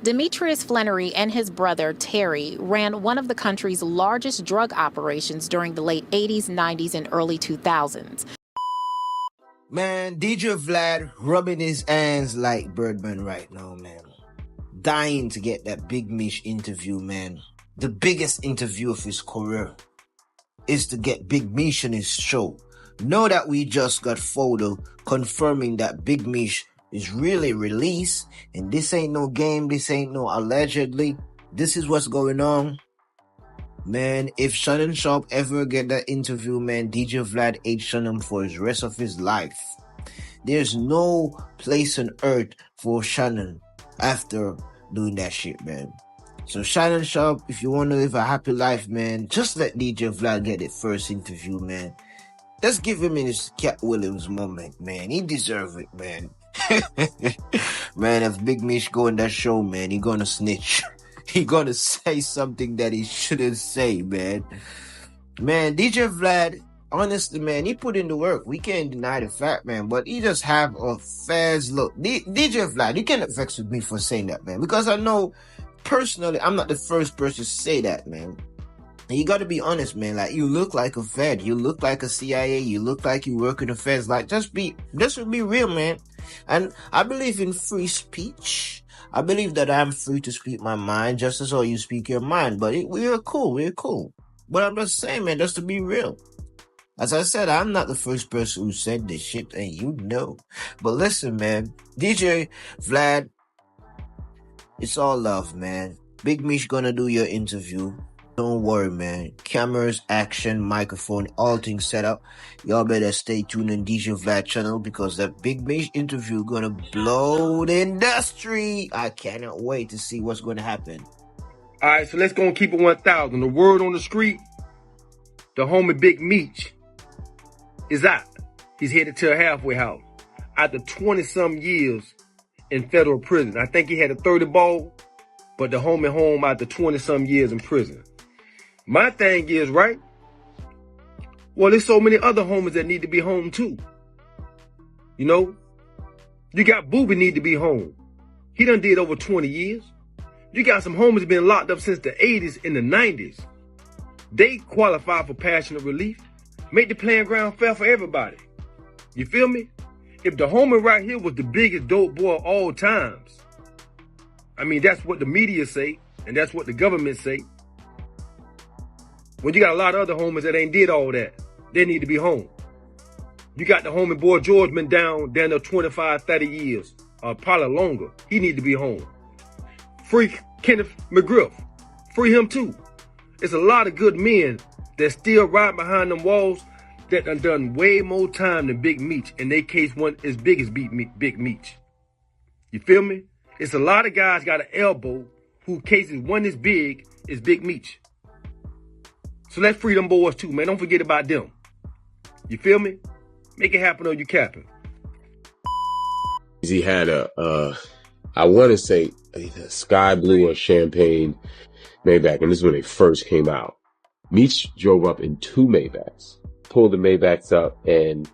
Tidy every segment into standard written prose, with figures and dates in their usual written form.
Demetrius Flannery and his brother, Terry, ran one of the country's largest drug operations during the late 80s, 90s, and early 2000s. Man, DJ Vlad rubbing his hands like Birdman right now, man. Dying to get that Big Meech interview, man. The biggest interview of his career is to get Big Meech on his show. Know that we just got photo confirming that Big Meech is really released, and this ain't no game, this ain't no allegedly. This is what's going on. Man, if Shannon Sharp ever get that interview, man, DJ Vlad hates Shannon for the rest of his life. There's no place on earth for Shannon after doing that shit, man. So Shannon Sharp, if you want to live a happy life, man, just let DJ Vlad get it first interview, man. Let's give him his Cat Williams moment, man. He deserve it, man. Man, if Big Meech go in that show, man, he gonna snitch. He gonna say something that he shouldn't say, man. Man, DJ Vlad, honestly, man, he put in the work. We can't deny the fact, man, but he just have a fast look. DJ Vlad, you can't vex with me for saying that, man, because I know personally I'm not the first person to say that, man. And you gotta be honest, man. Like, you look like a Fed, you look like a CIA, you look like you work in the Feds. Like, just be real, man. And I believe in free speech. I believe that I'm free to speak my mind just as how you speak your mind. But we're cool. But I'm just saying, man, just to be real. As I said, I'm not the first person who said this shit, and you know. But listen, man, DJ Vlad, it's all love, man. Big Meech gonna do your interview. Don't worry, man. Cameras, action, microphone, all things set up. Y'all better stay tuned on DJ Vlad channel because that Big Meech interview gonna blow the industry. I cannot wait to see what's gonna happen. All right, so let's go and keep it 1,000. The word on the street, the homie Big Meech is out. He's headed to a halfway house after 20-some years in federal prison. I think he had a 30 ball, but the homie home after 20-some years in prison. My thing is, right? Well, there's so many other homies that need to be home too. You know? You got Booby need to be home. He done did over 20 years. You got some homies been locked up since the 80s and the 90s. They qualify for passionate relief. Make the playing ground fair for everybody. You feel me? If the homie right here was the biggest dope boy of all times, I mean, that's what the media say, and that's what the government say. When you got a lot of other homies that ain't did all that, they need to be home. You got the homie boy George been down there 25, 30 years, or probably longer. He need to be home. Free Kenneth McGriff. Free him too. It's a lot of good men that still right behind them walls that done way more time than Big Meech. In their case, one as big as Big Meech. You feel me? It's a lot of guys got an elbow whose cases one as big as Big Meech. So let's free them boys too, man. Don't forget about them. You feel me? Make it happen or you capping. He had I want to say either sky blue or champagne Maybach, and this is when they first came out. Meech drove up in 2 Maybachs, pulled the Maybachs up, and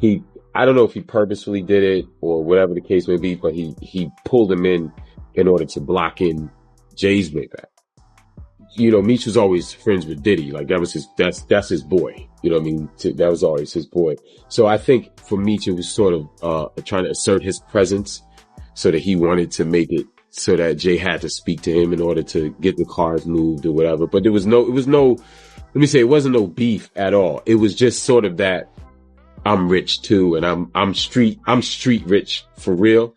I don't know if he purposefully did it or whatever the case may be, but he pulled them in order to block in Jay's Maybach. You know, Meech was always friends with Diddy. Like that's his boy. You know what I mean? That was always his boy. So I think for Meech, it was sort of, trying to assert his presence so that he wanted to make it so that Jay had to speak to him in order to get the cars moved or whatever. But it wasn't no beef at all. It was just sort of that I'm rich too. And I'm street rich for real.